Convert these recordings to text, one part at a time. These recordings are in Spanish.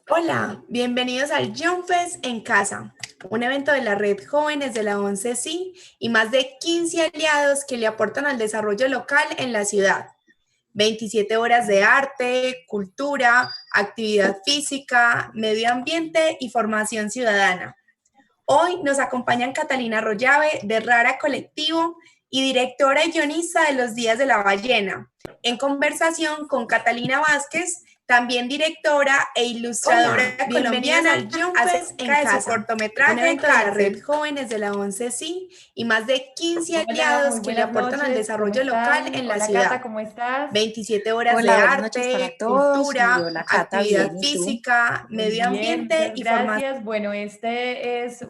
Hola, bienvenidos al Young Fest en Casa, un evento de la Red Jóvenes de la 11 y más de 15 aliados que le aportan al desarrollo local en la ciudad. 27 horas de arte, cultura, actividad física, medio ambiente y formación ciudadana. Hoy nos acompañan Catalina Rollave de Rara Colectivo y directora y guionista de Los Días de la Ballena, en conversación con Catalina Vázquez, también directora e ilustradora colombiana, al acerca de su cortometraje, un evento de la Red Jóvenes de la 11 y más de 15 aliados que le aportan al desarrollo local en la ciudad. Cata, ¿cómo estás? 27 horas de arte, cultura, actividad física, medio ambiente y formación. Bueno, esta es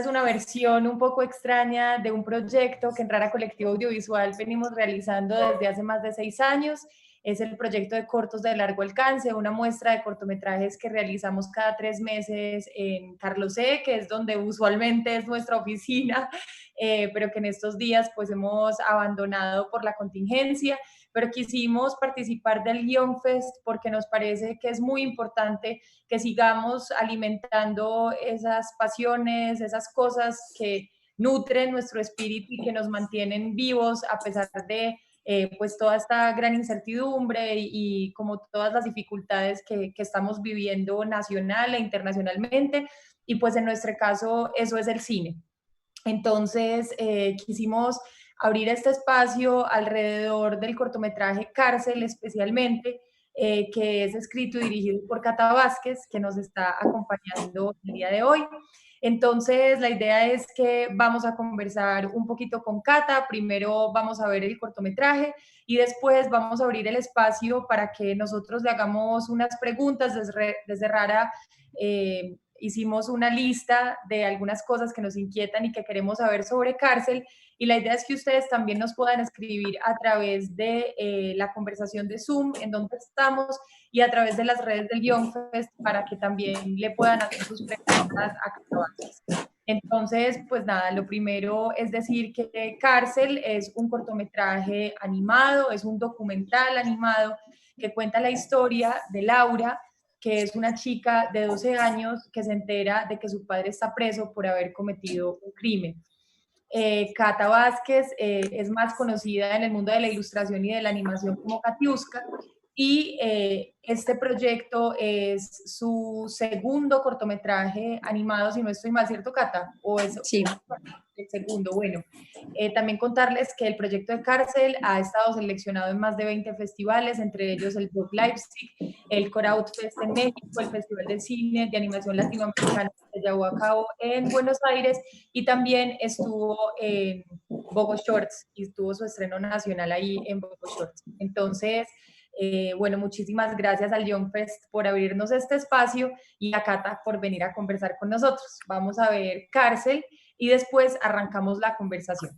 una versión un poco extraña de un proyecto que en Rara Colectivo Audiovisual venimos realizando desde hace más de 6 años. Es el proyecto de cortos de largo alcance, una muestra de cortometrajes que realizamos cada 3 meses en Carlos E., que es donde usualmente es nuestra oficina, pero que en estos días pues hemos abandonado por la contingencia. Pero quisimos participar del Young Fest porque nos parece que es muy importante que sigamos alimentando esas pasiones, esas cosas que nutren nuestro espíritu y que nos mantienen vivos a pesar de pues toda esta gran incertidumbre y como todas las dificultades que estamos viviendo nacional e internacionalmente. Y pues en nuestro caso eso es el cine. Entonces quisimos abrir este espacio alrededor del cortometraje Cárcel especialmente, que es escrito y dirigido por Cata Vázquez, que nos está acompañando el día de hoy. Entonces, la idea es que vamos a conversar un poquito con Cata. Primero vamos a ver el cortometraje y después vamos a abrir el espacio para que nosotros le hagamos unas preguntas desde Rara. Hicimos una lista de algunas cosas que nos inquietan y que queremos saber sobre Cárcel, y la idea es que ustedes también nos puedan escribir a través de la conversación de Zoom en donde estamos y a través de las redes del Young Fest para que también le puedan hacer sus preguntas a Cata. Entonces, pues nada, lo primero es decir que Cárcel es un cortometraje animado, es un documental animado que cuenta la historia de Laura, que es una chica de 12 años que se entera de que su padre está preso por haber cometido un crimen. Cata Vázquez es más conocida en el mundo de la ilustración y de la animación como Katiuska, y este proyecto es su segundo cortometraje animado, si no estoy mal, ¿cierto, Cata? ¿O es sí. El segundo? Bueno, también contarles que el proyecto de Cárcel ha estado seleccionado en más de 20 festivales, entre ellos el Doc Leipzig, el Coraut Fest en México, el Festival de Cine de Animación Latinoamericana que se llevó a cabo en Buenos Aires, y también estuvo en Bogo Shorts y tuvo su estreno nacional ahí en Bogo Shorts. Entonces, bueno, muchísimas gracias al Young Fest por abrirnos este espacio y a Cata por venir a conversar con nosotros. Vamos a ver Cárcel y después arrancamos la conversación.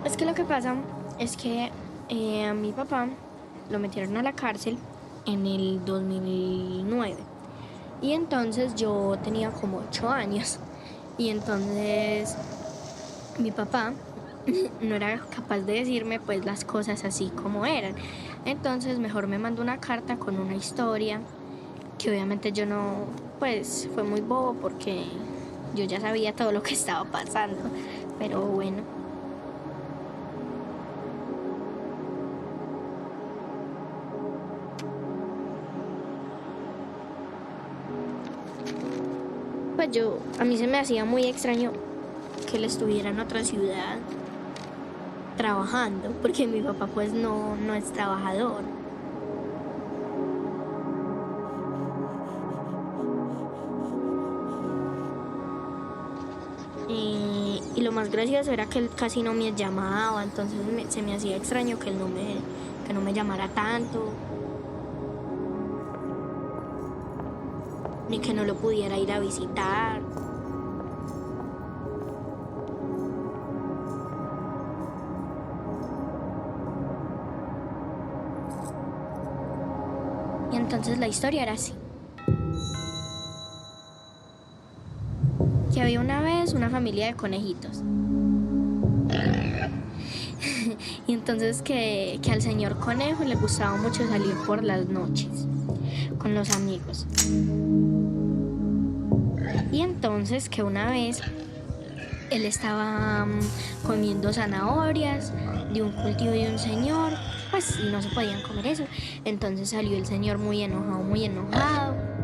Es que lo que pasa es que a mi papá lo metieron a la cárcel en el 2009 y entonces yo tenía como 8 años y entonces mi papá no era capaz de decirme pues las cosas así como eran. Entonces mejor me mandó una carta con una historia que obviamente yo no, pues fue muy bobo porque yo ya sabía todo lo que estaba pasando, pero bueno. pues a mí se me hacía muy extraño que él estuviera en otra ciudad trabajando, porque mi papá pues no es trabajador. Y lo más gracioso era que él casi no me llamaba, entonces se me hacía extraño que él que no me llamara tanto, ni que no lo pudiera ir a visitar. Y entonces la historia era así. Que había una vez una familia de conejitos. Y entonces que al señor conejo le gustaba mucho salir por las noches con los amigos. Y entonces que una vez él estaba comiendo zanahorias de un cultivo de un señor, pues y no se podían comer eso. Entonces salió el señor muy enojado, muy enojado.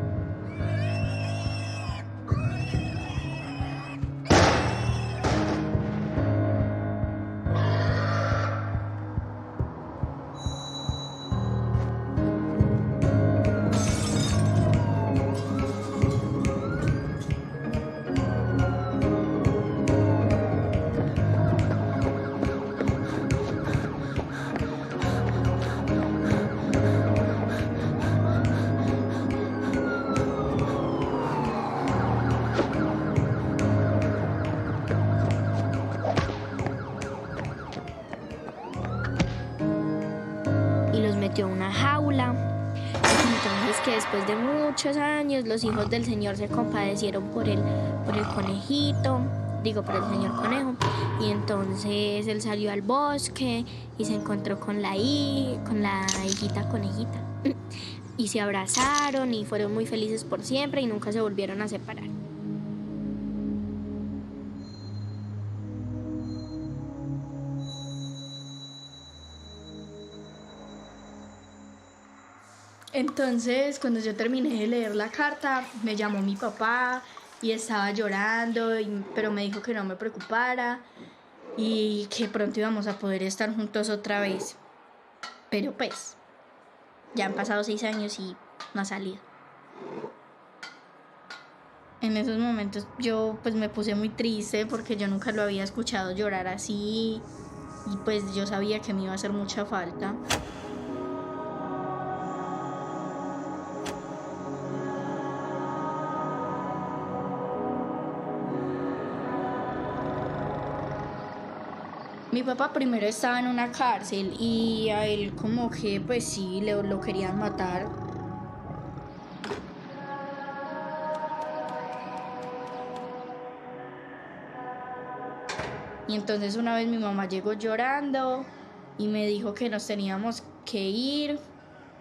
Metió a una jaula. Entonces que después de muchos años los hijos del señor se compadecieron por el conejito, por el señor conejo, y entonces él salió al bosque y se encontró con la hijita conejita y se abrazaron y fueron muy felices por siempre y nunca se volvieron a separar. Entonces, cuando yo terminé de leer la carta, me llamó mi papá y estaba llorando, pero me dijo que no me preocupara y que pronto íbamos a poder estar juntos otra vez. Pero pues, ya han pasado 6 años y no ha salido. En esos momentos yo pues me puse muy triste porque yo nunca lo había escuchado llorar así y pues yo sabía que me iba a hacer mucha falta. Mi papá primero estaba en una cárcel y a él como que pues sí, lo querían matar. Y entonces una vez mi mamá llegó llorando y me dijo que nos teníamos que ir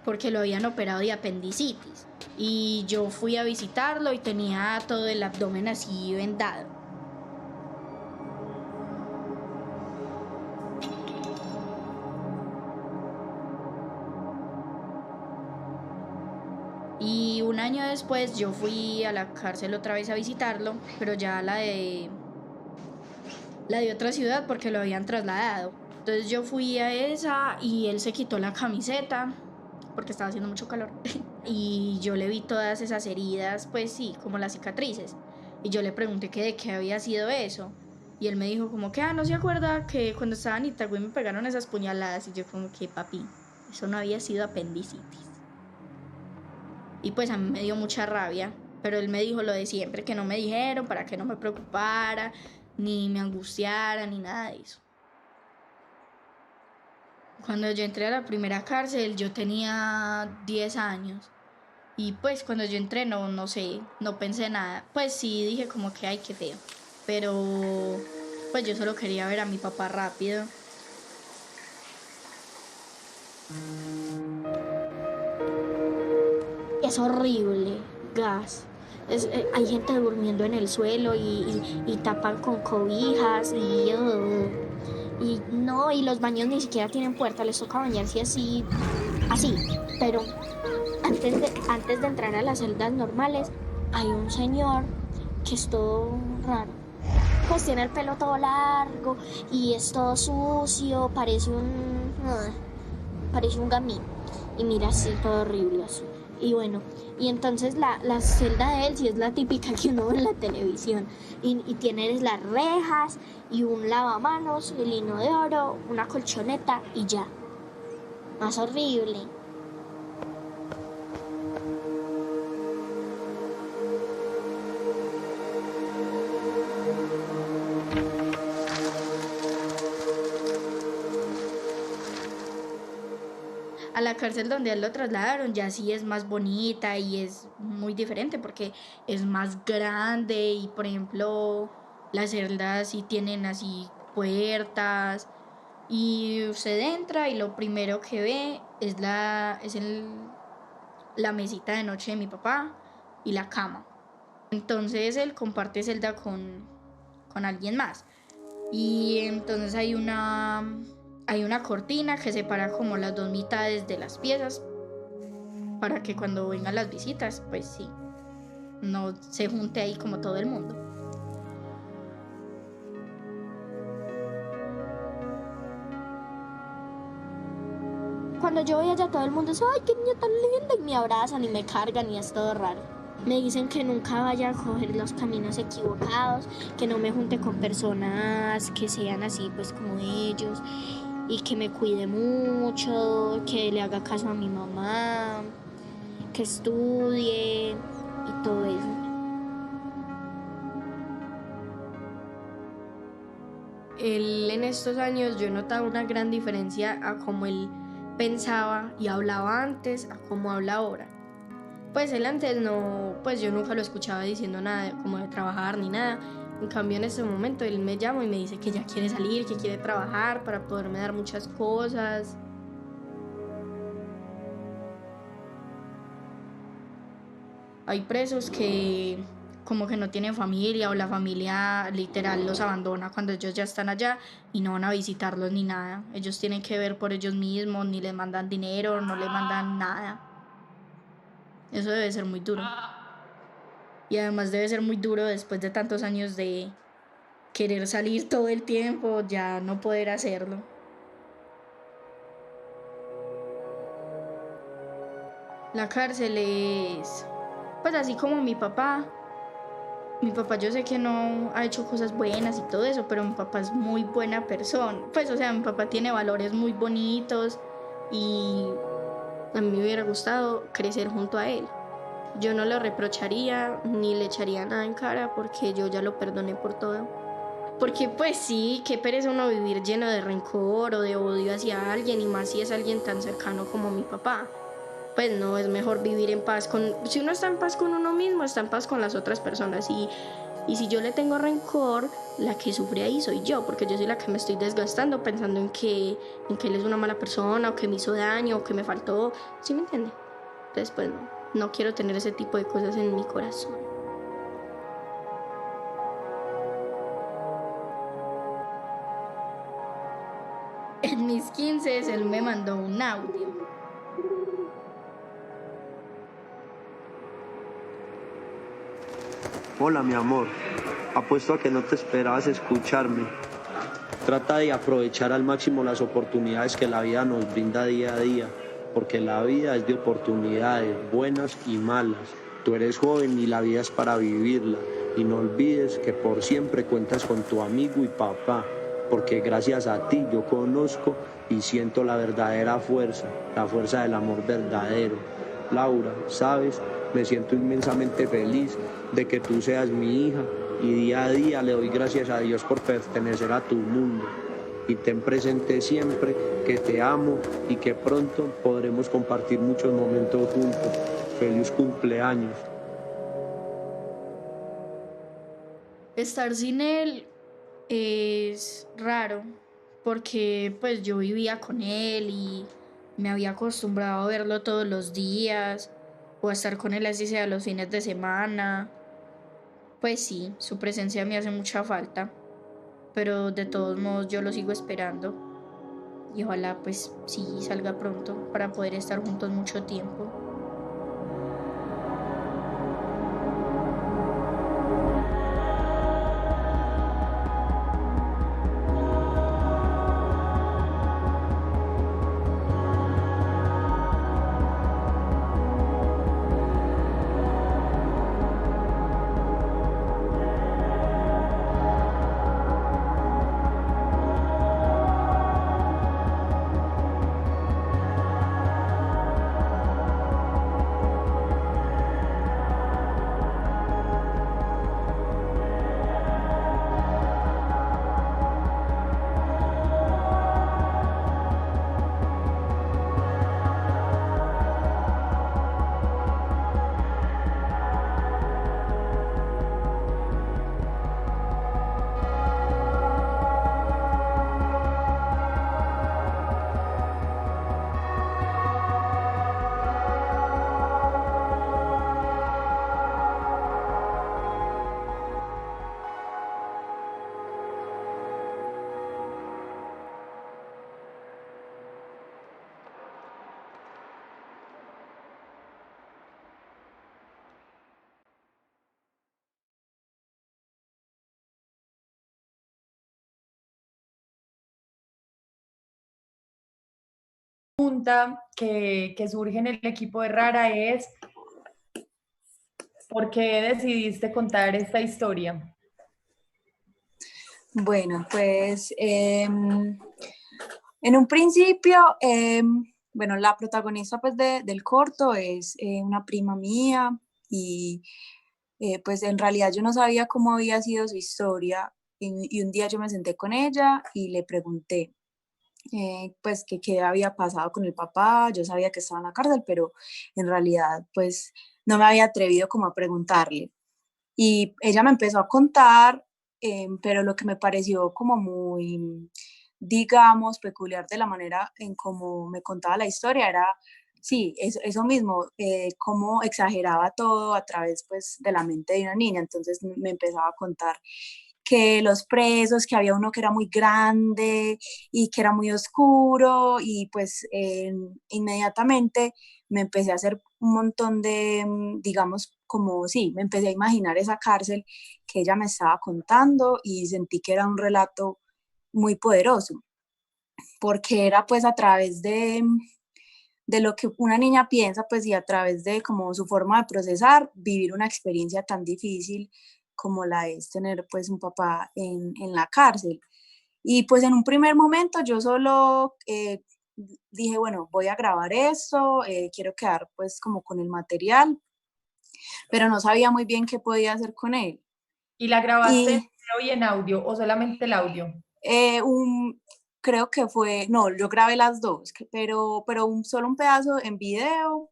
porque lo habían operado de apendicitis. Y yo fui a visitarlo y tenía todo el abdomen así vendado. Y un año después yo fui a la cárcel otra vez a visitarlo, pero ya la de otra ciudad porque lo habían trasladado. Entonces yo fui a esa y él se quitó la camiseta porque estaba haciendo mucho calor. Y yo le vi todas esas heridas, pues sí, como las cicatrices. Y yo le pregunté que de qué había sido eso. Y él me dijo como que, ¿no se acuerda que cuando estaba en Itagüí me pegaron esas puñaladas? Y yo como que, papi, eso no había sido apendicitis. Y pues a mí me dio mucha rabia, pero él me dijo lo de siempre, que no me dijeron para que no me preocupara, ni me angustiara, ni nada de eso. Cuando yo entré a la primera cárcel, yo tenía 10 años. Y pues cuando yo entré, no sé, no pensé nada. Pues sí, dije como que, ay, qué feo. Pero pues yo solo quería ver a mi papá rápido. Es horrible, gas. Hay gente durmiendo en el suelo y tapan con cobijas y los baños ni siquiera tienen puerta, les toca bañarse así. Pero antes de entrar a las celdas normales hay un señor que es todo raro. Pues tiene el pelo todo largo y es todo sucio, parece un gamín. Y mira así, todo horrible así. Y bueno, y entonces la celda de él sí es la típica que uno ve en la televisión. Y tiene las rejas y un lavamanos, el lino de oro, una colchoneta y ya. Más horrible. A la cárcel donde él lo trasladaron ya sí es más bonita y es muy diferente porque es más grande y por ejemplo las celdas sí tienen así puertas y usted entra y lo primero que ve es la mesita de noche de mi papá y la cama. Entonces él comparte celda con alguien más y entonces hay una cortina que separa como las dos mitades de las piezas para que cuando vengan las visitas, pues sí, no se junte ahí como todo el mundo. Cuando yo voy allá todo el mundo dice, ¡ay, qué niña tan linda! Y me abrazan y me cargan y es todo raro. Me dicen que nunca vaya a coger los caminos equivocados, que no me junte con personas que sean así pues como ellos y que me cuide mucho, que le haga caso a mi mamá, que estudie y todo eso. Él en estos años yo he notado una gran diferencia a cómo él pensaba y hablaba antes a cómo habla ahora. Pues él antes no, pues yo nunca lo escuchaba diciendo nada como de trabajar ni nada. En cambio en este momento él me llama y me dice que ya quiere salir, que quiere trabajar para poderme dar muchas cosas. Hay presos que como que no tienen familia o la familia literal los abandona cuando ellos ya están allá y no van a visitarlos ni nada. Ellos tienen que ver por ellos mismos, ni les mandan dinero, no les mandan nada. Eso debe ser muy duro. Y además debe ser muy duro después de tantos años de querer salir todo el tiempo, ya no poder hacerlo. La cárcel es, pues así como mi papá yo sé que no ha hecho cosas buenas y todo eso, pero mi papá es muy buena persona. Pues o sea, mi papá tiene valores muy bonitos y a mí me hubiera gustado crecer junto a él. Yo no le reprocharía ni le echaría nada en cara porque yo ya lo perdoné por todo. Porque pues sí, qué pereza uno vivir lleno de rencor o de odio hacia alguien y más si es alguien tan cercano como mi papá. Pues no, es mejor vivir en paz con... Si uno está en paz con uno mismo, está en paz con las otras personas. Y si yo le tengo rencor, la que sufre ahí soy yo, porque yo soy la que me estoy desgastando pensando en que él es una mala persona o que me hizo daño o que me faltó. ¿Sí me entiende? Entonces pues no quiero tener ese tipo de cosas en mi corazón. En mis 15 él me mandó un audio. Hola, mi amor. Apuesto a que no te esperabas escucharme. Trata de aprovechar al máximo las oportunidades que la vida nos brinda día a día, porque la vida es de oportunidades, buenas y malas. Tú eres joven y la vida es para vivirla. Y no olvides que por siempre cuentas con tu amigo y papá, porque gracias a ti yo conozco y siento la verdadera fuerza, la fuerza del amor verdadero. Laura, ¿sabes? Me siento inmensamente feliz de que tú seas mi hija y día a día le doy gracias a Dios por pertenecer a tu mundo. Y ten presente siempre que te amo y que pronto podremos compartir muchos momentos juntos. Feliz cumpleaños. Estar sin él es raro porque pues yo vivía con él y me había acostumbrado a verlo todos los días o a estar con él así sea los fines de semana. Pues sí, su presencia me hace mucha falta, pero de todos modos yo lo sigo esperando y ojalá pues sí salga pronto para poder estar juntos mucho tiempo. pregunta que surge en el equipo de Rara es, ¿por qué decidiste contar esta historia? Bueno, pues en un principio, bueno, la protagonista pues del corto es una prima mía y pues en realidad yo no sabía cómo había sido su historia y un día yo me senté con ella y le pregunté pues que qué había pasado con el papá. Yo sabía que estaba en la cárcel, pero en realidad pues no me había atrevido como a preguntarle. Y ella me empezó a contar, pero lo que me pareció como muy, digamos, peculiar de la manera en cómo me contaba la historia era, sí, eso mismo, cómo exageraba todo a través pues de la mente de una niña. Entonces me empezaba a contar que los presos, que había uno que era muy grande y que era muy oscuro y pues inmediatamente me empecé a hacer un montón de, digamos, como sí, me empecé a imaginar esa cárcel que ella me estaba contando y sentí que era un relato muy poderoso, porque era pues a través de lo que una niña piensa, pues y a través de como su forma de procesar, vivir una experiencia tan difícil como la es tener pues un papá en la cárcel. Y pues en un primer momento yo solo dije, bueno, voy a grabar esto, quiero quedar pues como con el material, pero no sabía muy bien qué podía hacer con él. ¿Y la grabaste en Y video y en audio o solamente el audio? un, creo que fue, no, yo grabé las dos, pero solo un pedazo en video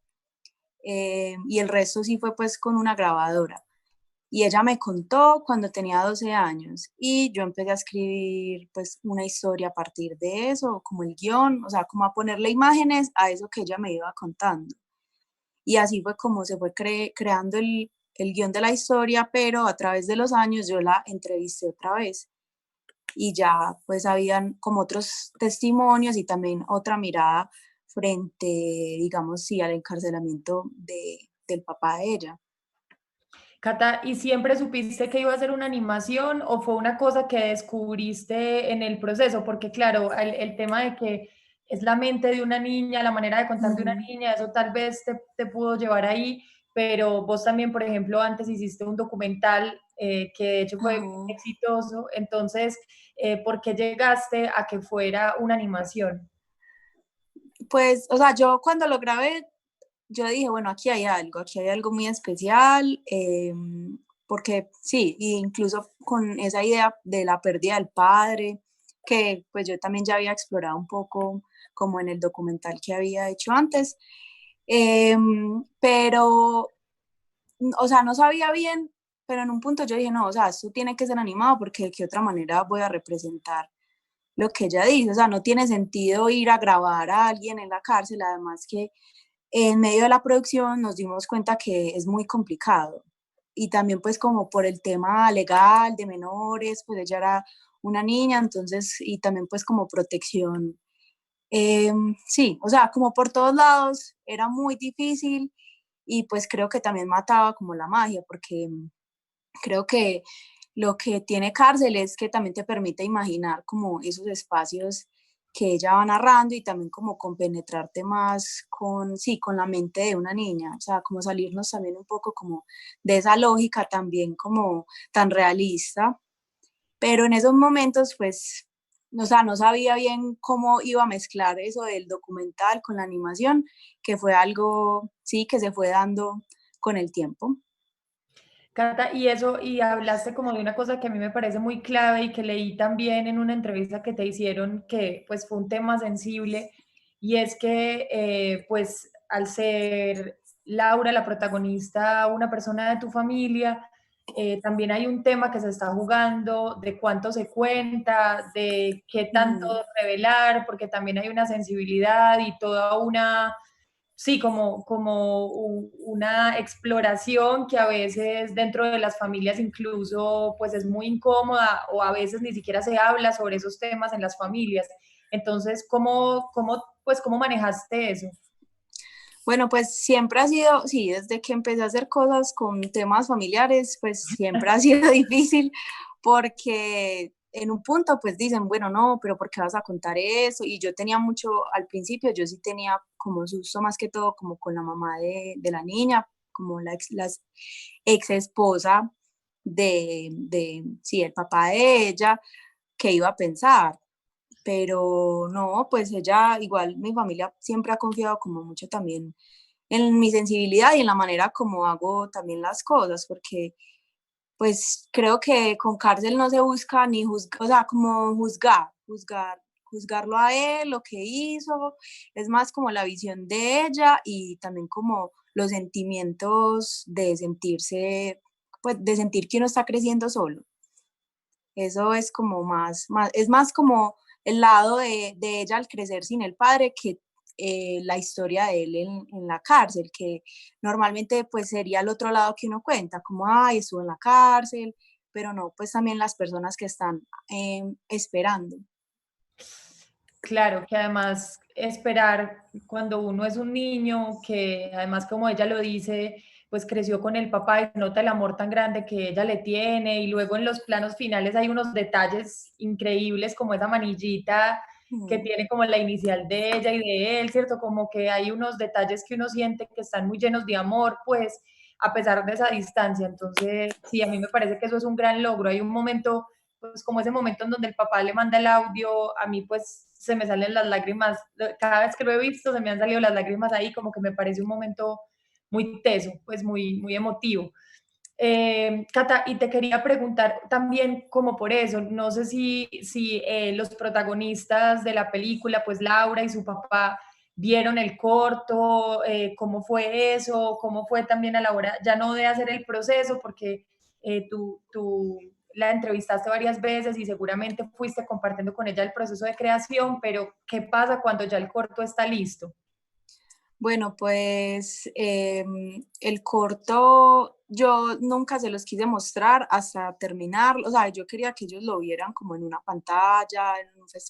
y el resto sí fue pues con una grabadora. Y ella me contó cuando tenía 12 años y yo empecé a escribir pues una historia a partir de eso, como el guión, o sea, como a ponerle imágenes a eso que ella me iba contando. Y así fue como se fue creando el guión de la historia, pero a través de los años yo la entrevisté otra vez y ya pues habían como otros testimonios y también otra mirada frente, digamos, sí, al encarcelamiento del papá de ella. Cata, ¿y siempre supiste que iba a ser una animación o fue una cosa que descubriste en el proceso? Porque claro, el tema de que es la mente de una niña, la manera de contar de una niña, eso tal vez te pudo llevar ahí, pero vos también, por ejemplo, antes hiciste un documental que de hecho fue exitoso, entonces, ¿por qué llegaste a que fuera una animación? Pues, o sea, yo cuando lo grabé, yo dije, bueno, aquí hay algo muy especial, porque sí, incluso con esa idea de la pérdida del padre, que pues yo también ya había explorado un poco como en el documental que había hecho antes, pero, o sea, no sabía bien, pero en un punto yo dije, no, o sea, esto tiene que ser animado porque de qué otra manera voy a representar lo que ella dice, o sea, no tiene sentido ir a grabar a alguien en la cárcel, además que en medio de la producción nos dimos cuenta que es muy complicado y también pues como por el tema legal de menores, pues ella era una niña, entonces, y también pues como protección, sí, o sea, como por todos lados era muy difícil y pues creo que también mataba como la magia, porque creo que lo que tiene cárcel es que también te permite imaginar como esos espacios que ella va narrando y también como compenetrarte más con, sí, con la mente de una niña, o sea, como salirnos también un poco como de esa lógica también como tan realista, pero en esos momentos pues, o sea, no sabía bien cómo iba a mezclar eso del documental con la animación, que fue algo, sí, que se fue dando con el tiempo. Cata, y eso, y hablaste como de una cosa que a mí me parece muy clave y que leí también en una entrevista que te hicieron, que pues fue un tema sensible, y es que pues al ser Laura, la protagonista, una persona de tu familia, también hay un tema que se está jugando de cuánto se cuenta, de qué tanto revelar, porque también hay una sensibilidad y toda una sí, como una exploración que a veces dentro de las familias incluso pues es muy incómoda o a veces ni siquiera se habla sobre esos temas en las familias. Entonces, ¿cómo manejaste eso? Bueno, pues siempre ha sido, sí, desde que empecé a hacer cosas con temas familiares, pues siempre ha sido difícil porque en un punto pues dicen, bueno, no, pero ¿por qué vas a contar eso? Y yo tenía mucho, al principio yo sí tenía como susto más que todo como con la mamá de la niña, como la ex esposa sí, el papá de ella, que iba a pensar. Pero no, pues ella, igual mi familia siempre ha confiado como mucho también en mi sensibilidad y en la manera como hago también las cosas, porque pues creo que con cárcel no se busca ni juzgar, o sea, como juzgarlo a él, lo que hizo, es más como la visión de ella y también como los sentimientos de sentirse, pues de sentir que uno está creciendo solo. Eso es como es más como el lado de ella al crecer sin el padre que la historia de él en la cárcel, que normalmente pues sería el otro lado que uno cuenta, como, ay, estuvo en la cárcel, pero no, pues también las personas que están esperando. Claro, que además esperar cuando uno es un niño, que además como ella lo dice, pues creció con el papá y nota el amor tan grande que ella le tiene y luego en los planos finales hay unos detalles increíbles como esa manillita que tiene como la inicial de ella y de él, ¿cierto? Como que hay unos detalles que uno siente que están muy llenos de amor, pues a pesar de esa distancia. Entonces, sí, a mí me parece que eso es un gran logro. Hay un momento pues como ese momento en donde el papá le manda el audio, a mí pues se me salen las lágrimas, cada vez que lo he visto se me han salido las lágrimas ahí, como que me parece un momento muy teso, pues muy, muy emotivo. Cata, y te quería preguntar también como por eso, no sé si los protagonistas de la película, pues Laura y su papá, vieron el corto, cómo fue eso, cómo fue también a la hora, ya no de hacer el proceso, porque tú la entrevistaste varias veces y seguramente fuiste compartiendo con ella el proceso de creación, pero ¿qué pasa cuando ya el corto está listo? Bueno, pues el corto yo nunca se los quise mostrar hasta terminarlo, o sea, yo quería que ellos lo vieran como en una pantalla,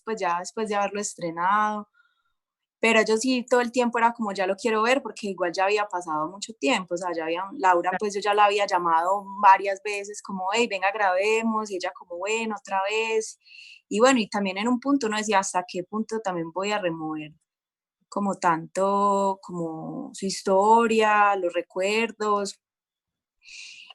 pues ya después de haberlo estrenado, pero yo sí todo el tiempo era como ya lo quiero ver porque igual ya había pasado mucho tiempo, o sea, Laura pues yo ya la había llamado varias veces como, hey, venga, grabemos, y ella como, bueno, otra vez, y bueno, y también en un punto uno decía, ¿hasta qué punto también voy a remover como tanto, como su historia, los recuerdos?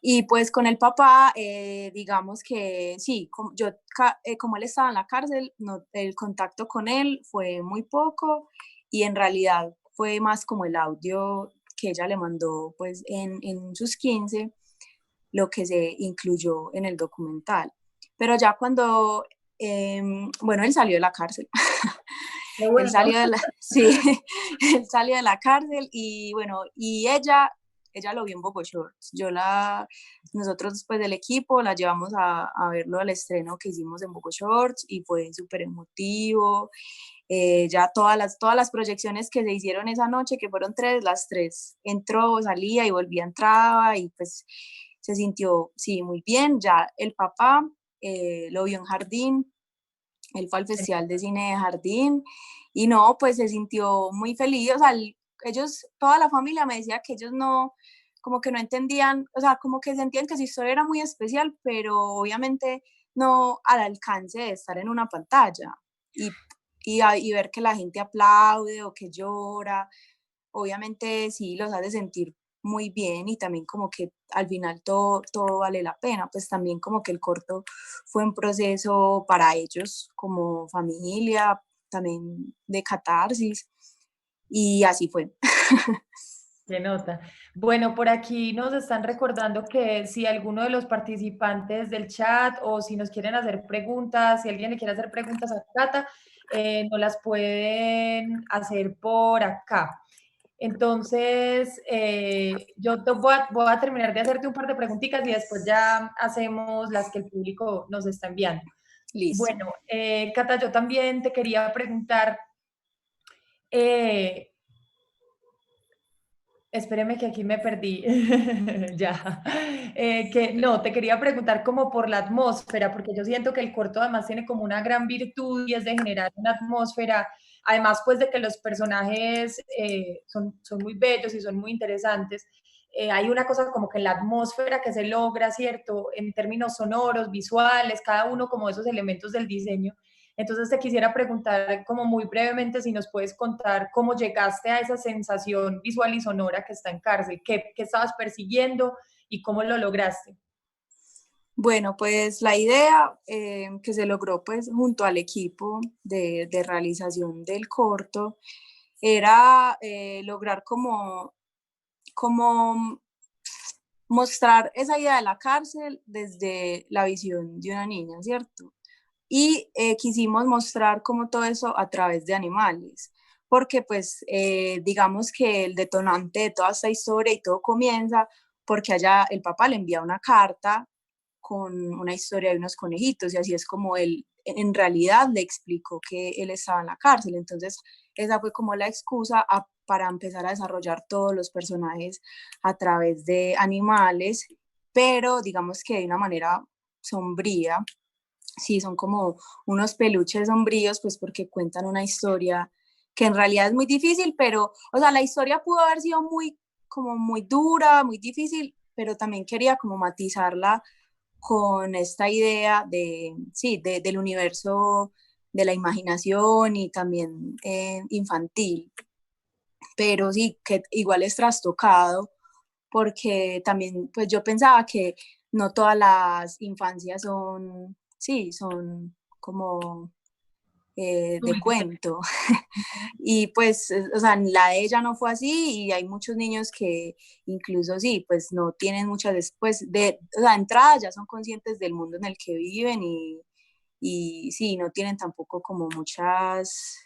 Y pues con el papá, digamos que sí, como él estaba en la cárcel, no, el contacto con él fue muy poco y en realidad fue más como el audio que ella le mandó pues en sus 15, lo que se incluyó en el documental. Pero ya cuando, bueno, él salió de la cárcel. Él Bueno, salió de la, sí, él salió de la cárcel y bueno, y ella lo vio en Bogo Shorts. Nosotros después del equipo la llevamos a verlo al estreno que hicimos en Bogo Shorts y fue súper emotivo. Ya todas las proyecciones que se hicieron esa noche, que fueron las tres, entró, salía y volvía, entraba y pues se sintió, sí, muy bien. Ya el papá lo vio en Jardín, él fue al Festival de Cine de Jardín y no, pues se sintió muy feliz, o sea, ellos, toda la familia me decía que ellos no, como que no entendían, o sea, como que sentían que su historia era muy especial, pero obviamente no al alcance de estar en una pantalla y ver que la gente aplaude o que llora, obviamente sí los hace sentir muy bien y también como que al final todo vale la pena, pues también como que el corto fue un proceso para ellos como familia, también de catarsis y así fue. qué nota. Bueno, por aquí nos están recordando que si alguno de los participantes del chat o si nos quieren hacer preguntas, si alguien le quiere hacer preguntas a Cata, nos las pueden hacer por acá. Entonces, yo voy a terminar de hacerte un par de preguntitas y después ya hacemos las que el público nos está enviando. Listo. Bueno, Cata, yo también te quería preguntar, eh, espéreme que aquí me perdí. Ya. Que no, te quería preguntar como por la atmósfera, porque yo siento que el corto además tiene como una gran virtud y es de generar una atmósfera, además pues de que los personajes son muy bellos y son muy interesantes. hay una cosa como que en la atmósfera que se logra, ¿cierto? En términos sonoros, visuales, cada uno como esos elementos del diseño. Entonces te quisiera preguntar como muy brevemente si nos puedes contar cómo llegaste a esa sensación visual y sonora que está en Cárcel, qué estabas persiguiendo y cómo lo lograste. Bueno, pues la idea que se logró pues junto al equipo de realización del corto era lograr como mostrar esa idea de la cárcel desde la visión de una niña, ¿cierto? Y quisimos mostrar como todo eso a través de animales, porque pues digamos que el detonante de toda esta historia y todo comienza porque allá el papá le envía una carta con una historia de unos conejitos y así es como él en realidad le explicó que él estaba en la cárcel. Entonces esa fue como la excusa para empezar a desarrollar todos los personajes a través de animales, pero digamos que de una manera sombría. Sí, son como unos peluches sombríos, pues porque cuentan una historia que en realidad es muy difícil, pero, o sea, la historia pudo haber sido como muy dura, muy difícil, pero también quería como matizarla con esta idea de, sí, del universo de la imaginación y también infantil, pero sí, que igual es trastocado, porque también, pues yo pensaba que no todas las infancias son, sí, son como de cuento. Y pues, o sea, la de ella no fue así y hay muchos niños que incluso sí, pues no tienen muchas, después de, o sea, entrada ya son conscientes del mundo en el que viven y sí, no tienen tampoco como muchas,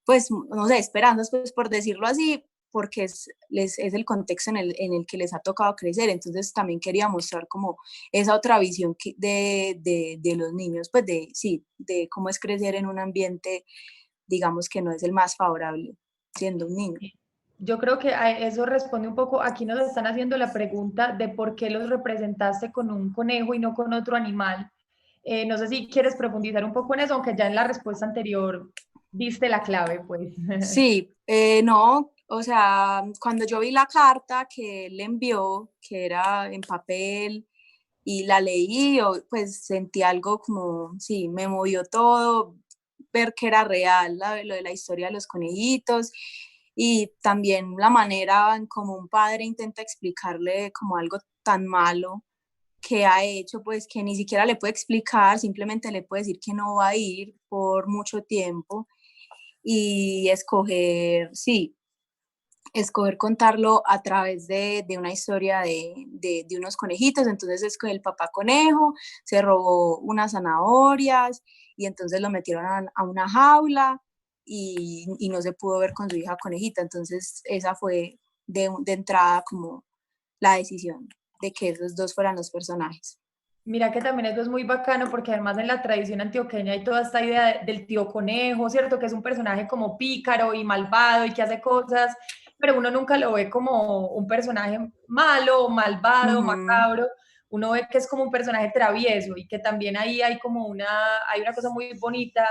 pues, no sé, esperanzas, pues por decirlo así, porque es el contexto en el que les ha tocado crecer. Entonces también quería mostrar como esa otra visión de los niños, pues de, sí, de cómo es crecer en un ambiente, digamos, que no es el más favorable siendo un niño. Yo creo que a eso responde un poco, aquí nos están haciendo la pregunta de por qué los representaste con un conejo y no con otro animal. No sé si quieres profundizar un poco en eso, aunque ya en la respuesta anterior diste la clave, pues. Sí, no, o sea, cuando yo vi la carta que él envió, que era en papel, y la leí, pues sentí algo como, sí, me movió todo, ver que era real lo de la historia de los conejitos y también la manera en como un padre intenta explicarle como algo tan malo que ha hecho, pues que ni siquiera le puede explicar, simplemente le puede decir que no va a ir por mucho tiempo y escoger, sí, escoger contarlo a través de una historia de unos conejitos. Entonces escogió el papá conejo, se robó unas zanahorias y entonces lo metieron a una jaula y no se pudo ver con su hija conejita. Entonces esa fue de entrada como la decisión de que esos dos fueran los personajes. Mira que también eso es muy bacano porque además en la tradición antioqueña hay toda esta idea del tío conejo, ¿cierto? Que es un personaje como pícaro y malvado y que hace cosas, pero uno nunca lo ve como un personaje malo, malvado, Ujú. macabro. Uno ve que es como un personaje travieso y que también ahí hay como hay una cosa muy bonita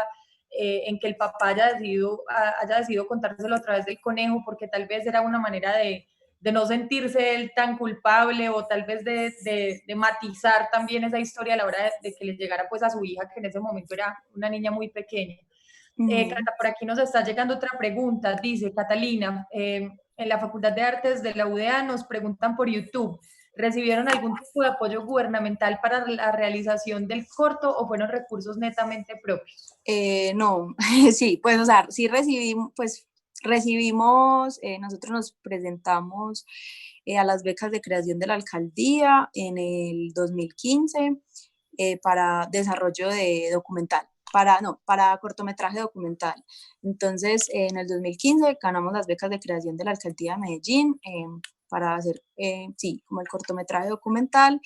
en que el papá haya decidido contárselo a través del conejo porque tal vez era una manera de no sentirse él tan culpable o tal vez de matizar también esa historia a la hora de que le llegara pues a su hija, que en ese momento era una niña muy pequeña. Ujú. Cata, por aquí nos está llegando otra pregunta, dice Catalina, en la Facultad de Artes de la UDA nos preguntan por YouTube, ¿recibieron algún tipo de apoyo gubernamental para la realización del corto o fueron recursos netamente propios? No, sí, pues, o sea, sí recibimos, nosotros nos presentamos a las becas de creación de la alcaldía en el 2015 para desarrollo de documental, para cortometraje documental. Entonces, en el 2015 ganamos las becas de creación de la alcaldía de Medellín para hacer, sí, como el cortometraje documental,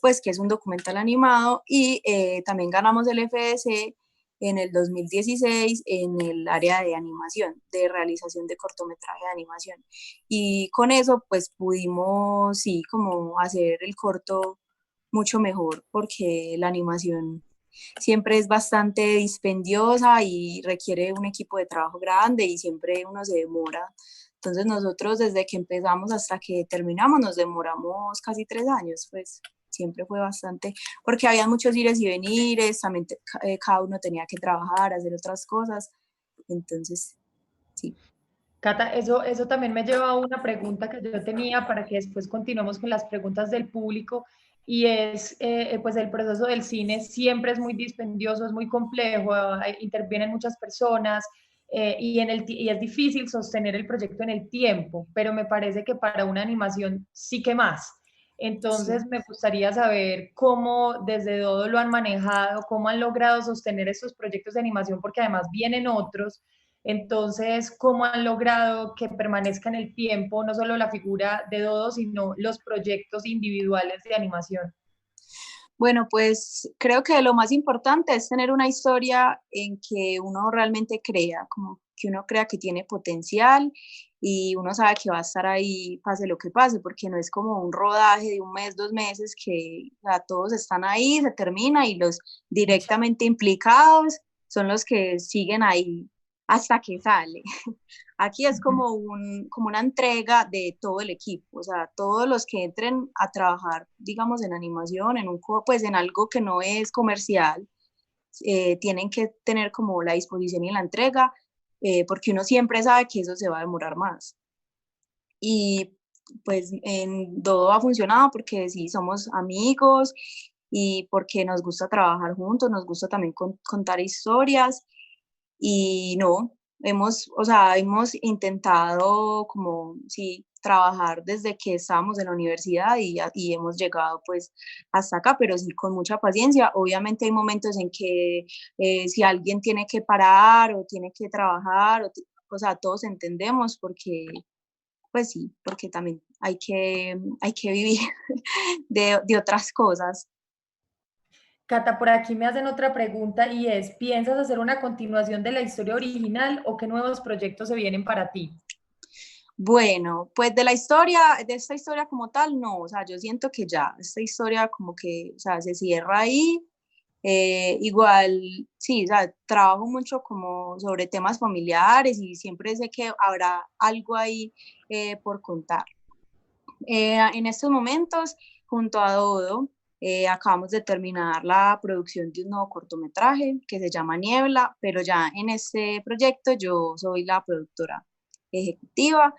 pues que es un documental animado y también ganamos el FDC en el 2016 en el área de animación, de realización de cortometraje de animación. Y con eso pues pudimos, sí, como hacer el corto mucho mejor porque la animación siempre es bastante dispendiosa y requiere un equipo de trabajo grande y siempre uno se demora Entonces nosotros desde que empezamos hasta que terminamos nos demoramos casi 3 años, pues siempre fue bastante, porque había muchos ires y venires, también cada uno tenía que trabajar, hacer otras cosas, entonces sí. Cata, eso también me lleva a una pregunta que yo tenía para que después continuemos con las preguntas del público y es, pues el proceso del cine siempre es muy dispendioso, es muy complejo, intervienen muchas personas y es difícil sostener el proyecto en el tiempo, pero me parece que para una animación sí que más. Entonces Sí. me gustaría saber cómo desde Dodo lo han manejado, cómo han logrado sostener estos proyectos de animación, porque además vienen otros. Entonces, ¿cómo han logrado que permanezca en el tiempo no solo la figura de Dodo, sino los proyectos individuales de animación? Bueno, pues creo que lo más importante es tener una historia en que uno realmente crea, como que uno crea que tiene potencial y uno sabe que va a estar ahí pase lo que pase, porque no es como un rodaje de un mes, 2 meses, que todos están ahí, se termina y los directamente implicados son los que siguen ahí hasta que sale. Aquí es como una entrega de todo el equipo, o sea, todos los que entren a trabajar, digamos, en animación, pues en algo que no es comercial, tienen que tener como la disposición y la entrega, porque uno siempre sabe que eso se va a demorar más. Y pues en todo ha funcionado porque sí, somos amigos y porque nos gusta trabajar juntos, nos gusta también contar historias y no, o sea, hemos intentado como, sí, trabajar desde que estábamos en la universidad y hemos llegado pues hasta acá, pero sí con mucha paciencia. Obviamente hay momentos en que si alguien tiene que parar o tiene que trabajar, o sea, todos entendemos porque, pues sí, porque también hay que vivir de otras cosas. Cata, por aquí me hacen otra pregunta y es, ¿piensas hacer una continuación de la historia original o qué nuevos proyectos se vienen para ti? Bueno, pues de esta historia como tal, no, o sea, yo siento que ya, esta historia como que, o sea, se cierra ahí. Igual, sí, o sea, trabajo mucho como sobre temas familiares y siempre sé que habrá algo ahí por contar. En estos momentos, junto a Dodo, acabamos de terminar la producción de un nuevo cortometraje que se llama Niebla, pero ya en este proyecto yo soy la productora ejecutiva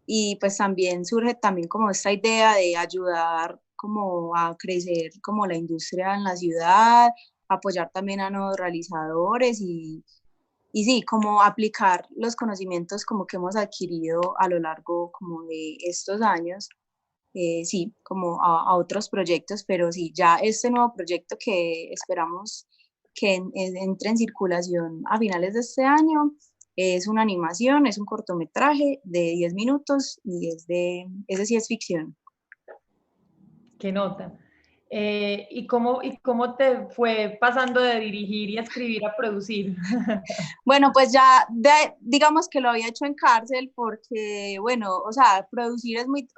y pues también surge también como esta idea de ayudar como a crecer como la industria en la ciudad, apoyar también a nuevos realizadores y sí, como aplicar los conocimientos como que hemos adquirido a lo largo como de estos años, sí, como a otros proyectos, pero sí, ya este nuevo proyecto que esperamos que entre en circulación a finales de este año, es una animación, es un cortometraje de 10 minutos y ese sí es ficción. ¿Qué nota? ¿Y cómo te fue pasando de dirigir y a escribir a producir? Bueno, pues ya digamos que lo había hecho en cárcel porque, bueno, o sea, producir es muy,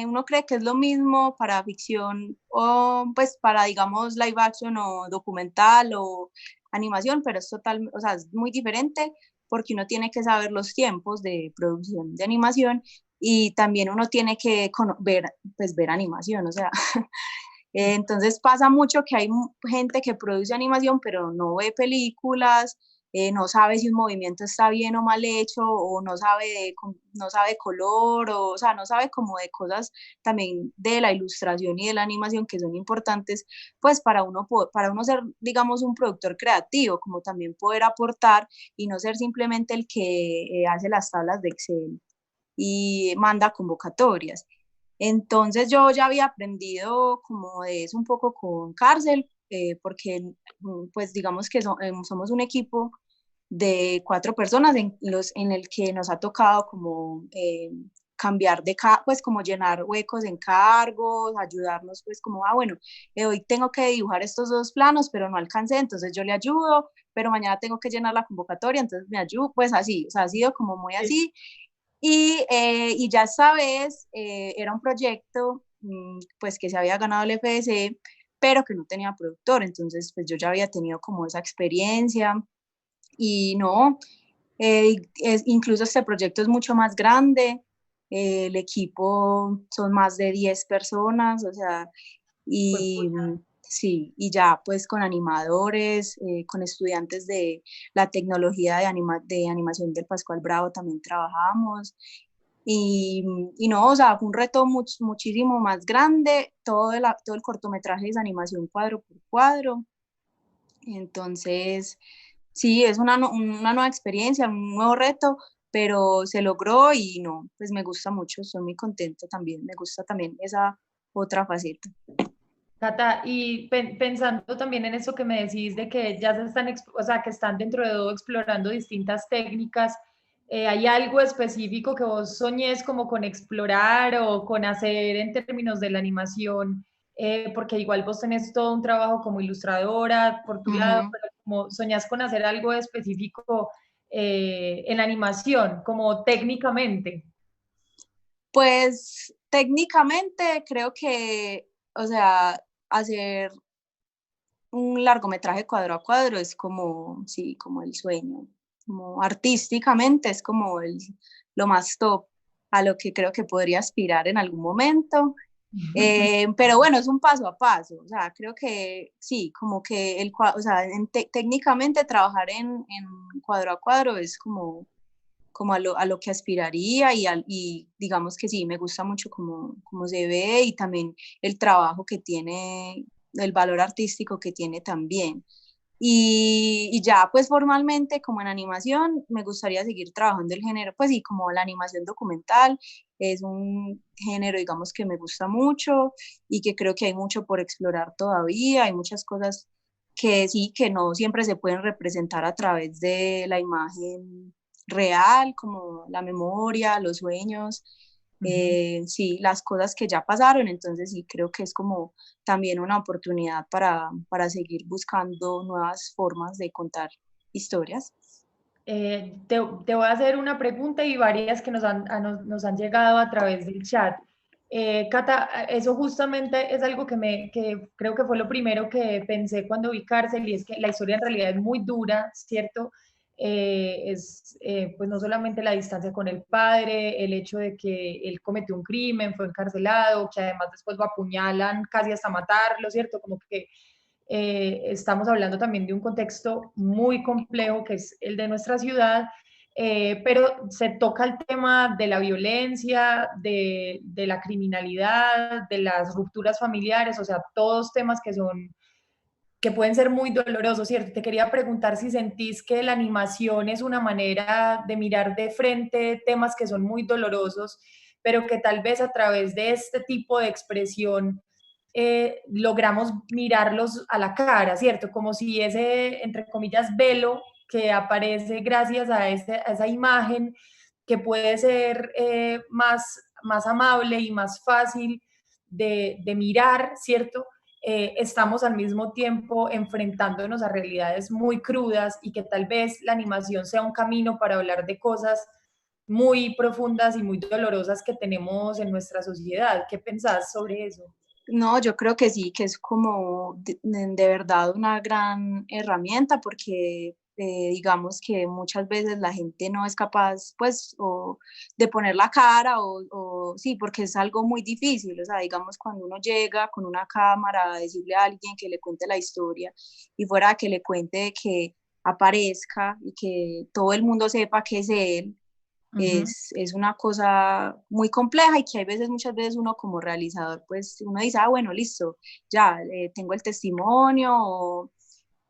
uno cree que es lo mismo para ficción o pues para, digamos, live action o documental o animación, pero es total, o sea, es muy diferente porque uno tiene que saber los tiempos de producción de animación y también uno tiene que ver animación, o sea, entonces pasa mucho que hay gente que produce animación pero no ve películas, no sabe si un movimiento está bien o mal hecho, o no sabe color, o sea, no sabe como de cosas también de la ilustración y de la animación que son importantes, pues para uno ser, digamos, un productor creativo, como también poder aportar y no ser simplemente el que hace las tablas de Excel y manda convocatorias. Entonces yo ya había aprendido como de eso un poco con Cárcel, porque pues digamos que somos un equipo de 4 personas en el que nos ha tocado como cambiar pues como llenar huecos en cargos, ayudarnos pues como, bueno, hoy tengo que dibujar estos 2 planos, pero no alcancé, entonces yo le ayudo, pero mañana tengo que llenar la convocatoria, entonces me ayudo, pues así, o sea, ha sido como muy así. Y ya esta vez era un proyecto pues que se había ganado el FDC, pero que no tenía productor, entonces pues yo ya había tenido como esa experiencia y no, Incluso este proyecto es mucho más grande, el equipo son más de 10 personas, o sea, Pues, y sí, y ya pues con animadores, con estudiantes de la tecnología de animación del Pascual Bravo también trabajamos. Y no, o sea, fue un reto muchísimo más grande. Todo el cortometraje es animación cuadro por cuadro. Entonces, sí, es una nueva experiencia, un nuevo reto, pero se logró y no, pues me gusta mucho, estoy muy contenta también, me gusta también esa otra faceta. Cata, y pensando también en eso que me decís de que ya se están, o sea, que están dentro de todo explorando distintas técnicas, ¿hay algo específico que vos soñes como con explorar o con hacer en términos de la animación? Porque igual vos tenés todo un trabajo como ilustradora por tu lado, Ujú. pero como soñás con hacer algo específico en la animación, como técnicamente. Pues técnicamente creo que, o sea, hacer un largometraje cuadro a cuadro es como, sí, como el sueño, como artísticamente es como lo más top a lo que creo que podría aspirar en algún momento. Pero bueno, es un paso a paso, o sea, creo que sí, como que o sea, técnicamente trabajar en cuadro a cuadro es como a lo que aspiraría y digamos que sí, me gusta mucho como se ve y también el trabajo que tiene, el valor artístico que tiene también. Y ya pues formalmente como en animación me gustaría seguir trabajando el género, pues sí, como la animación documental es un género digamos que me gusta mucho y que creo que hay mucho por explorar todavía, hay muchas cosas que sí, que no siempre se pueden representar a través de la imagen real, como la memoria, los sueños, sí, las cosas que ya pasaron, entonces sí, creo que es como también una oportunidad para seguir buscando nuevas formas de contar historias. Te voy a hacer una pregunta y varias que nos han llegado a través del chat. Cata, eso justamente es algo que creo que fue lo primero que pensé cuando vi Cárcel y es que la historia en realidad es muy dura, ¿cierto? Pues no solamente la distancia con el padre, el hecho de que él cometió un crimen, fue encarcelado, que además después lo apuñalan casi hasta matarlo, ¿cierto? Como que estamos hablando también de un contexto muy complejo que es el de nuestra ciudad, pero se toca el tema de la violencia, de la criminalidad, de las rupturas familiares, o sea, todos temas que pueden ser muy dolorosos, ¿cierto? Te quería preguntar si sentís que la animación es una manera de mirar de frente temas que son muy dolorosos, pero que tal vez a través de este tipo de expresión logramos mirarlos a la cara, ¿cierto? Como si ese, entre comillas, velo que aparece gracias a esa imagen que puede ser más amable y más fácil de mirar, ¿cierto? Estamos al mismo tiempo enfrentándonos a realidades muy crudas y que tal vez la animación sea un camino para hablar de cosas muy profundas y muy dolorosas que tenemos en nuestra sociedad. ¿Qué pensás sobre eso? No, yo creo que sí, que es como de verdad una gran herramienta porque digamos que muchas veces la gente no es capaz pues o de poner la cara o sí, porque es algo muy difícil, o sea, digamos cuando uno llega con una cámara a decirle a alguien que le cuente la historia y fuera que le cuente que aparezca y que todo el mundo sepa que es él, Ujú. es una cosa muy compleja y que hay veces, muchas veces uno como realizador, pues uno dice, ah, bueno, listo, ya tengo el testimonio,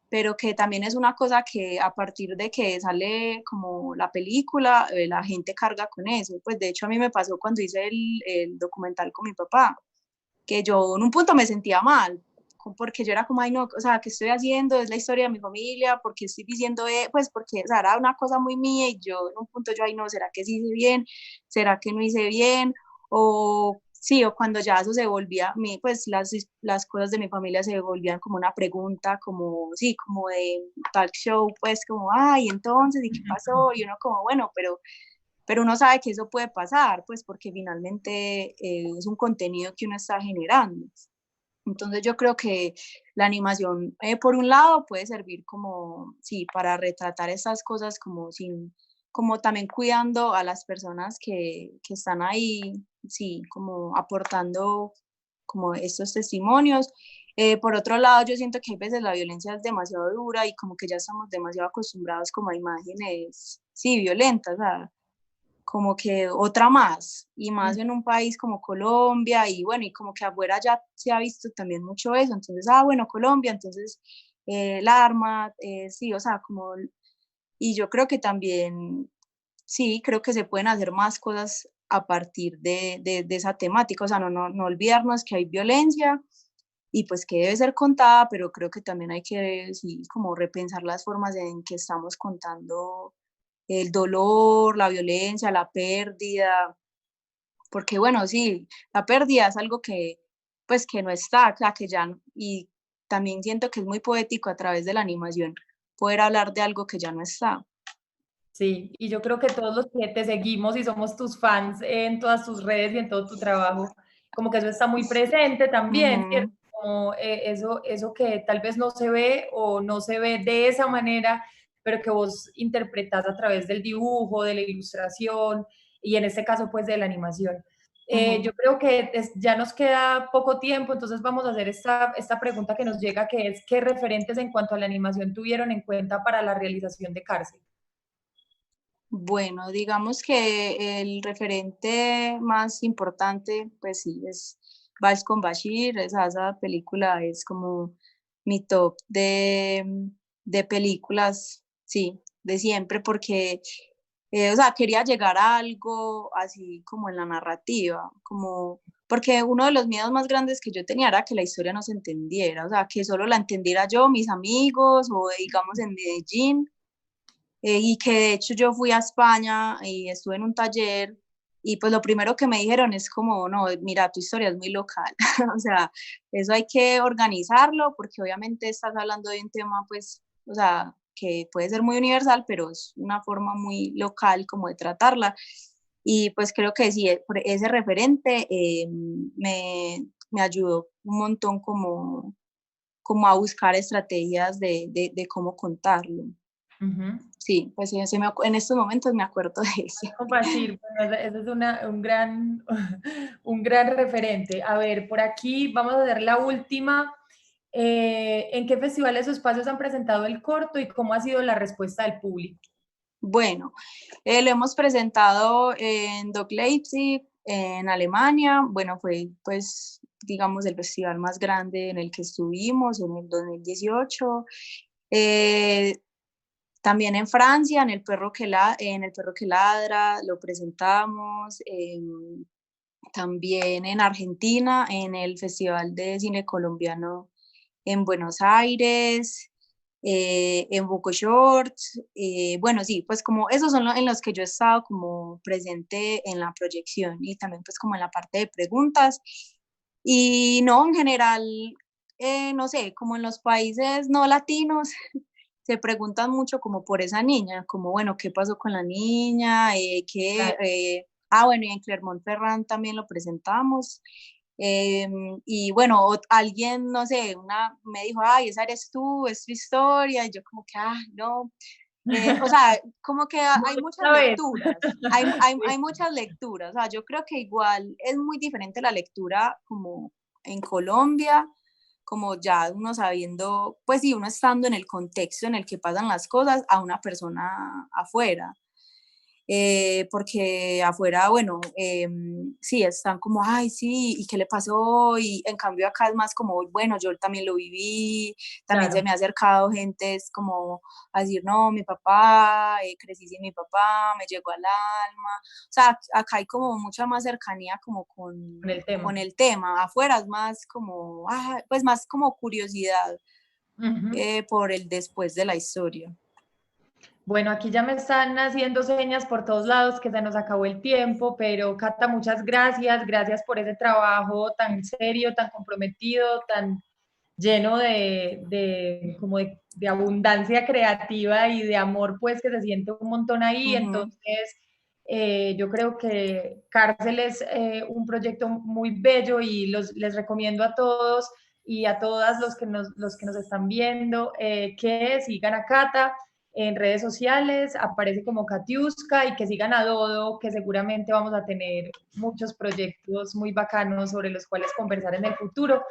pero que también es una cosa que a partir de que sale como la película, la gente carga con eso. Pues de hecho a mí me pasó cuando hice el documental con mi papá, que yo en un punto me sentía mal, porque yo era como, ay no, o sea, ¿qué estoy haciendo? Es la historia de mi familia, porque estoy diciendo, pues porque, o sea, era una cosa muy mía y yo en un punto yo, ay no, ¿será que sí hice bien? ¿Será que no hice bien? O sí, o cuando ya eso se volvía, pues las cosas de mi familia se volvían como una pregunta, como, sí, como de talk show, pues como, ay, entonces, ¿y qué pasó? Y uno como, bueno, pero uno sabe que eso puede pasar, pues porque finalmente es un contenido que uno está generando. Entonces yo creo que la animación, por un lado, puede servir como, sí, para retratar estas cosas como como también cuidando a las personas que están ahí, sí, como aportando como estos testimonios. Por otro lado, yo siento que a veces la violencia es demasiado dura y como que ya estamos demasiado acostumbrados como a imágenes, sí, violentas, o sea, como que otra más, y más en un país como Colombia, y bueno, y como que afuera ya se ha visto también mucho eso, entonces, bueno, Colombia, entonces el arma, sí, o sea, como, y yo creo que también, sí, creo que se pueden hacer más cosas a partir de esa temática, o sea, no olvidarnos que hay violencia y pues que debe ser contada, pero creo que también hay que, sí, como repensar las formas en que estamos contando el dolor, la violencia, la pérdida, porque bueno, sí, la pérdida es algo que pues que no está, o sea, que ya, y también siento que es muy poético a través de la animación poder hablar de algo que ya no está. Sí, y yo creo que todos los que te seguimos y somos tus fans en todas tus redes y en todo tu trabajo, como que eso está muy presente también, ¿cierto? Ujú. Como eso que tal vez no se ve o no se ve de esa manera, pero que vos interpretás a través del dibujo, de la ilustración y en este caso pues de la animación. Yo creo que ya nos queda poco tiempo, entonces vamos a hacer esta pregunta que nos llega, que es, ¿qué referentes en cuanto a la animación tuvieron en cuenta para la realización de Cárcel? Bueno, digamos que el referente más importante, pues sí, es Vals con Bashir, esa película es como mi top de películas, sí, de siempre, porque, o sea, quería llegar a algo así como en la narrativa, como, porque uno de los miedos más grandes que yo tenía era que la historia no se entendiera, o sea, que solo la entendiera yo, mis amigos, o digamos en Medellín, y que de hecho yo fui a España y estuve en un taller y pues lo primero que me dijeron es como, no, mira, tu historia es muy local, o sea, eso hay que organizarlo porque obviamente estás hablando de un tema pues, o sea, que puede ser muy universal, pero es una forma muy local como de tratarla. Y pues creo que sí, ese referente me ayudó un montón como a buscar estrategias de cómo contarlo. Ujú. Sí, pues sí, en estos momentos me acuerdo de ese. Con Bashir, bueno, ese es un gran, un gran referente. A ver, por aquí vamos a hacer la última. ¿En qué festivales o espacios han presentado el corto y cómo ha sido la respuesta del público? Bueno, lo hemos presentado en Doc Leipzig, en Alemania. Bueno, fue pues, digamos, el festival más grande en el que estuvimos en el 2018. Eh, También en Francia, en El Perro que Ladra, lo presentamos. También en Argentina, en el Festival de Cine Colombiano en Buenos Aires, en Buco Shorts. Bueno, sí, pues como esos son en los que yo he estado como presente en la proyección y también pues como en la parte de preguntas. Y no, en general, no sé, como en los países no latinos, se preguntan mucho como por esa niña, como bueno, ¿qué pasó con la niña? Claro. Bueno, y en Clermont-Ferrand también lo presentamos. Y bueno, alguien, no sé, me dijo, ay, esa eres tú, es tu historia, y yo como que, no. O sea, como que No, hay muchas esta vez. lecturas, hay muchas lecturas, o sea, yo creo que igual es muy diferente la lectura como en Colombia, como ya uno sabiendo, pues sí, uno estando en el contexto en el que pasan las cosas a una persona afuera. Porque afuera, bueno, sí, están como, ay, sí, ¿y qué le pasó? Y en cambio acá es más como, bueno, yo también lo viví, también Claro. se me ha acercado gente, es como a decir, no, mi papá, crecí sin mi papá, me llegó al alma. O sea, acá hay como mucha más cercanía como Con el tema. con el tema, afuera es más como, pues más como curiosidad Ujú. por el después de la historia. Bueno, aquí ya me están haciendo señas por todos lados que se nos acabó el tiempo, pero Cata, muchas gracias. Gracias por ese trabajo tan serio, tan comprometido, tan lleno como de abundancia creativa y de amor, pues que se siente un montón ahí. Ujú. Entonces, yo creo que Cárcel es un proyecto muy bello y les recomiendo a todos y a todas los que nos están viendo que sigan a Cata. en redes sociales, aparece como Katiuska, y que sigan a Dodo, que seguramente vamos a tener muchos proyectos muy bacanos sobre los cuales conversar en el futuro.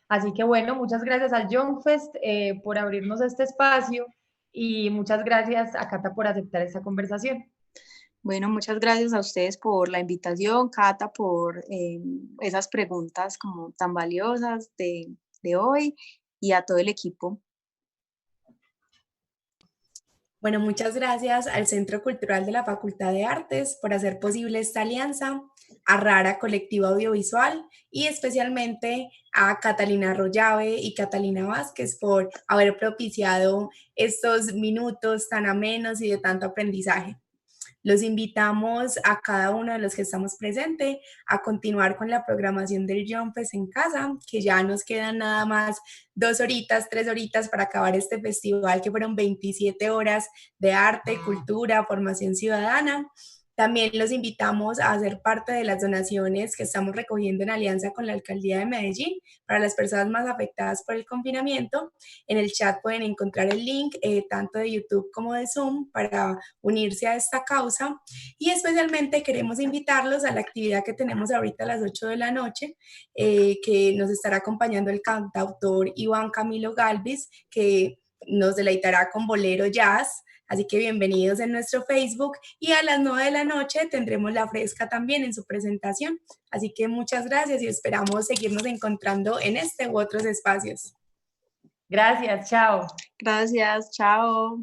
Así que bueno, muchas gracias al Young Fest por abrirnos este espacio y muchas gracias a Cata por aceptar esta conversación. Bueno, muchas gracias a ustedes por la invitación, Cata, por esas preguntas como tan valiosas de hoy, y a todo el equipo. Bueno, muchas gracias al Centro Cultural de la Facultad de Artes por hacer posible esta alianza, a Rara Colectivo Audiovisual y especialmente a Catalina Arroyave y Catalina Vázquez por haber propiciado estos minutos tan amenos y de tanto aprendizaje. Los invitamos a cada uno de los que estamos presentes a continuar con la programación del Young Fest en casa, que ya nos quedan nada más 2 horitas, 3 horitas para acabar este festival, que fueron 27 horas de arte, cultura, formación ciudadana. También los invitamos a hacer parte de las donaciones que estamos recogiendo en alianza con la Alcaldía de Medellín para las personas más afectadas por el confinamiento. En el chat pueden encontrar el link tanto de YouTube como de Zoom para unirse a esta causa, y especialmente queremos invitarlos a la actividad que tenemos ahorita a las 8 de la noche, que nos estará acompañando el cantautor Iván Camilo Galvis, que nos deleitará con bolero jazz. Así que bienvenidos en nuestro Facebook, y a las 9 de la noche tendremos La Fresca también en su presentación. Así que muchas gracias y esperamos seguirnos encontrando en este u otros espacios. Gracias, chao. Gracias, chao.